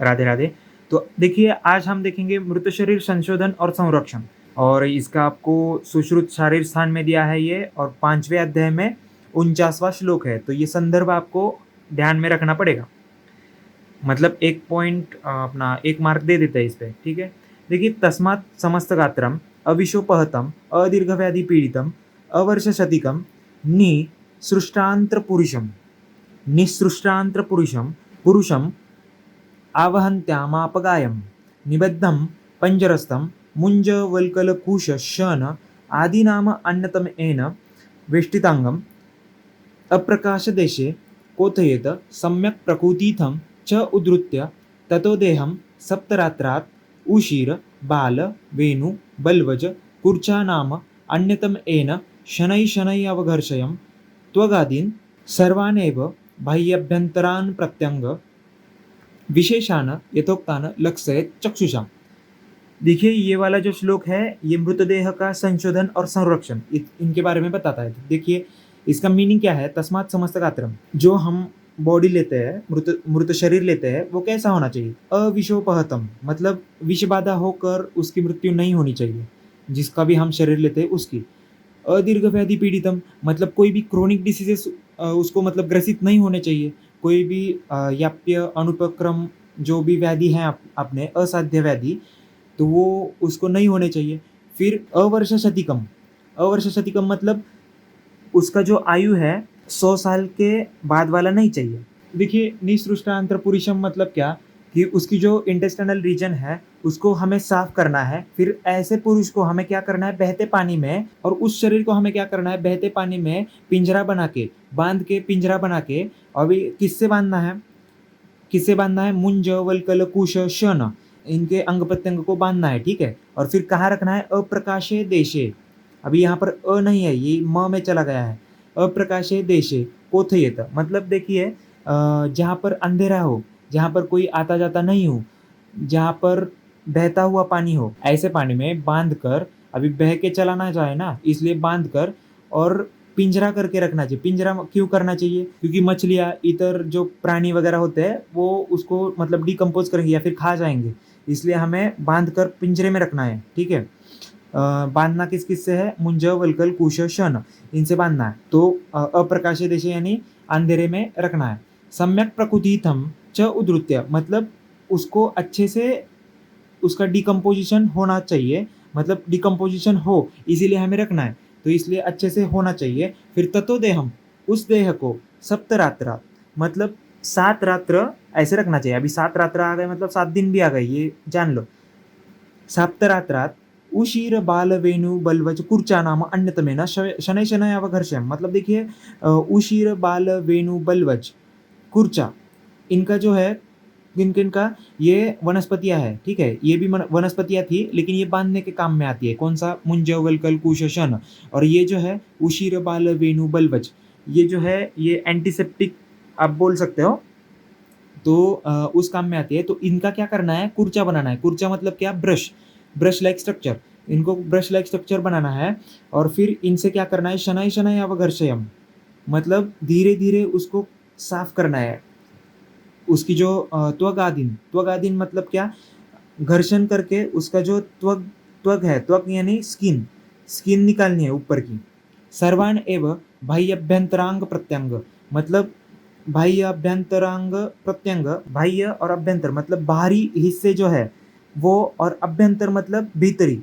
राधे राधे। तो देखिए, आज हम देखेंगे मृत शरीर संशोधन और संरक्षण, और इसका आपको सुश्रुत शारीर स्थान में दिया है ये, और 5वें अध्याय में 49वां श्लोक है। तो ये संदर्भ आपको ध्यान में रखना पड़ेगा। मतलब 1 पॉइंट अपना 1 मार्क दे देते हैं इस पे, ठीक है? देखिए, तस्मात् समस्तगात्रम् अविशोपहतम् अदीर्घव्याधि पीडितम् अवर्षशतिकं निसृष्टान्त्रपुरुषम् निःसृष्टान्त्रपुरुषं पुरुषम् आवहन्त्यामापगायं निबद्धं पञ्जरस्थं मुञ्जवल्कलकुशशन आदीनाम अन्यतमेन वेष्टिताङ्गम् अप्रकाशदेशे कोथयेत सम्यक् प्रकृतिथं च उद्धृत्य ततो देहं सप्तरात्रात् उषिर बाल वेणु बल्वज कुर्चा नाम अन्यतमेन शनैः शनैः अवघर्षयं त्वगादीन् सर्वानेव बाह्याभ्यन्तरान् प्रत्यङ्ग विशेषान यथोक्तान लक्षयेत चक्षुषा। देखिए, ये वाला जो श्लोक है ये मृतदेह का संशोधन और संरक्षण इनके बारे में बताता है। देखिए, इसका मीनिंग क्या है? तस्मात् समस्त गात्रम, जो हम बॉडी लेते हैं, मृत मृत शरीर लेते हैं, वो कैसा होना चाहिए? अविशोपहतम, मतलब विष बाधा होकर उसकी मृत्यु नहीं होनी चाहिए, जिसका भी हम शरीर लेते हैं उसकी। अदीर्घ व्याधि पीड़ितम, मतलब कोई भी क्रोनिक डिसीजेस उसको मतलब ग्रसित नहीं होने चाहिए। कोई भी याप्य अनुपक्रम जो भी व्याधि है अपने असाध्य व्याधि, तो वो उसको नहीं होने चाहिए। फिर अवर्ष शतिकम, अवर्ष शतिकम मतलब उसका जो आयु है 100 साल के बाद वाला नहीं चाहिए। देखिए, निसृष्टांत्र पुरुषम मतलब क्या कि उसकी जो इंटेस्टाइनल रीजन है उसको हमें साफ करना है। फिर ऐसे पुरुष को हमें क्या करना है? बहते पानी में, और उस शरीर को हमें क्या करना है? बहते पानी में पिंजरा बना के, बांध के, पिंजरा बना के। अभी किससे बांधना है? किससे बांधना है? मुंज वल्कल कुश शन, इनके अंग प्रत्यंग को बांधना है, ठीक है? और फिर कहाँ रखना है? अप्रकाशे देशे। अभी यहाँ पर अ नहीं है, ये म में चला गया है। अप्रकाशे देशे कोथयेत, मतलब देखिए, जहाँ पर अंधेरा हो, जहाँ पर कोई आता जाता नहीं हो, जहाँ पर बहता हुआ पानी हो, ऐसे पानी में बांध कर, अभी बह के चला ना जाए ना, इसलिए बांध कर और पिंजरा करके रखना चाहिए। पिंजरा क्यों करना चाहिए? क्योंकि मछलियाँ, इतर जो प्राणी वगैरह होते हैं वो उसको मतलब डिकम्पोज करेंगे या फिर खा जाएंगे, इसलिए हमें बांध कर पिंजरे में रखना है, ठीक है? बांधना किस किस से है? मुंज वल्कल कुश शन, इनसे बांधना है। तो अप्रकाशित देश यानी अंधेरे में रखना है। सम्यक प्रकृतिथम च उद्धृत्य, मतलब उसको अच्छे से उसका डिकम्पोजिशन होना चाहिए, मतलब डिकम्पोजिशन हो, इसीलिए हमें रखना है, तो इसलिए अच्छे से होना चाहिए। फिर ततो देहम, उस देह को सप्तरात्रा, मतलब 7 रात्र ऐसे रखना चाहिए। अभी 7 रात्र आ गए मतलब 7 दिन भी आ गए, ये जान लो। सप्तरात्रात उशीर बाल वेणु बलवच कुर्चा नाम अन्यतमेन शनै शनै अवघर्षयम्, मतलब देखिए, उशीर बाल वेणु बलवच कुर्चा, इनका जो है, किन किन का, ये वनस्पतियाँ है, ठीक है? ये भी वनस्पतियाँ थी, लेकिन ये बांधने के काम में आती है। कौन सा? मुंज वल्कल कुश शन। और ये जो है उशीर बाल वेणु बलवच, ये जो है ये एंटीसेप्टिक आप बोल सकते हो, तो उस काम में आती है। तो इनका क्या करना है? कुर्चा बनाना है। कुर्चा मतलब क्या? ब्रश, ब्रश लाइक स्ट्रक्चर, इनको ब्रश लाइक स्ट्रक्चर बनाना है। और फिर इनसे क्या करना है? शनै शनै अवघर्षयम्, मतलब धीरे धीरे उसको साफ करना है। उसकी जो त्वगादीन, त्वगादीन मतलब क्या? घर्षण करके उसका जो त्वग, त्वग है, त्वग यानी स्किन, स्किन निकालनी है ऊपर की। सर्वान एव बाह्याभ्यंतरांग प्रत्यंग, मतलब बाह्य अभ्यंतरांग प्रत्यंग, बाह्य और अभ्यंतर मतलब बाहरी हिस्से जो है वो, और अभ्यंतर मतलब भीतरी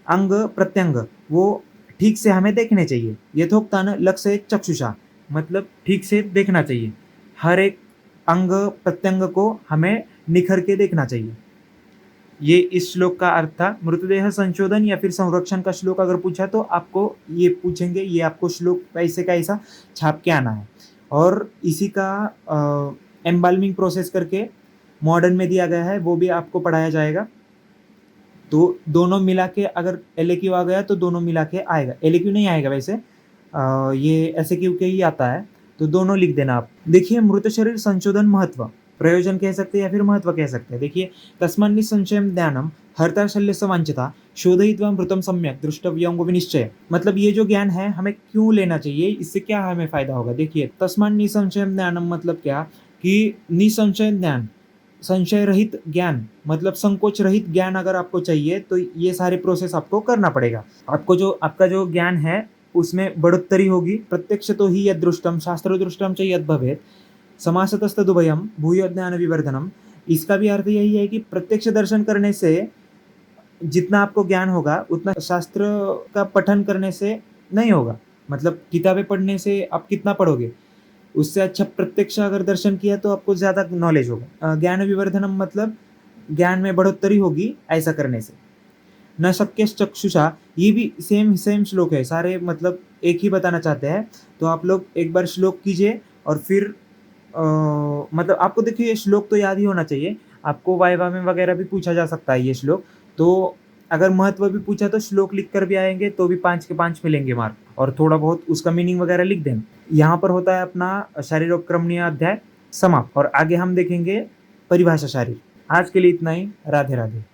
अंग प्रत्यंग, वो ठीक से हमें देखने चाहिए। यथोक्तान लक्ष्य चक्षुषा, मतलब ठीक से देखना चाहिए। हर एक अंग प्रत्यंग को हमें निखर के देखना चाहिए। ये इस श्लोक का अर्थ था। मृतदेह संशोधन या फिर संरक्षण का श्लोक अगर पूछा तो आपको ये पूछेंगे, ये आपको श्लोक कैसे का ऐसा छाप के आना है। और इसी का एम्बाल्मिंग प्रोसेस करके मॉडर्न में दिया गया है, वो भी आपको पढ़ाया जाएगा। तो दोनों मिला के अगर LAQ आ गया तो दोनों मिला के आएगा। LAQ नहीं आएगा वैसे, ये SAQ के ही आता है, तो दोनों लिख देना आप। देखिए, मृत शरीर संशोधन महत्व, प्रयोजन कह सकते हैं या फिर महत्व कह सकते हैं। देखिए, तस्मान् निसंशयं ज्ञानम हर्ता शल्यस्य वांछिता शोधयित्वा मृतं सम्यक द्रष्टव्यं विनिश्चय, मतलब ये जो ज्ञान है हमें क्यों लेना चाहिए, इससे क्या हमें फायदा होगा। देखिए, तस्मान् निसंशयं ज्ञानम मतलब क्या कि निसंशय ज्ञान, संशय रहित ज्ञान मतलब संकोच रहित ज्ञान अगर आपको चाहिए तो ये सारे प्रोसेस आपको करना पड़ेगा। आपको जो आपका जो ज्ञान है उसमें बढ़ोत्तरी होगी। प्रत्यक्षतो हि यद्दृष्टं शास्त्रदृष्टं च यद्भवेत् समासतस्तदुभयं भूयो ज्ञान विवर्धनम। इसका भी अर्थ यही है कि प्रत्यक्ष दर्शन करने से जितना आपको ज्ञान होगा उतना शास्त्र का पठन करने से नहीं होगा। मतलब किताबें पढ़ने से आप कितना पढ़ोगे, उससे अच्छा प्रत्यक्ष अगर दर्शन किया तो आपको ज़्यादा नॉलेज होगा। ज्ञान विवर्धनम मतलब ज्ञान में बढ़ोत्तरी होगी ऐसा करने से। न शक्यश्चक्षुषा, ये भी सेम सेम श्लोक है, सारे मतलब एक ही बताना चाहते हैं। तो आप लोग एक बार श्लोक कीजिए और फिर मतलब आपको देखिए ये श्लोक तो याद ही होना चाहिए। आपको वाइवा में वगैरह भी पूछा जा सकता है ये श्लोक। तो अगर महत्व भी पूछा तो श्लोक लिख कर भी आएंगे तो भी 5 के 5 मिलेंगे मार्क, और थोड़ा बहुत उसका मीनिंग वगैरह लिख दें। यहाँ पर होता है अपना शारीरोक्रमणीय अध्याय समाप्त, और आगे हम देखेंगे परिभाषा शारीर। आज के लिए इतना ही। राधे राधे।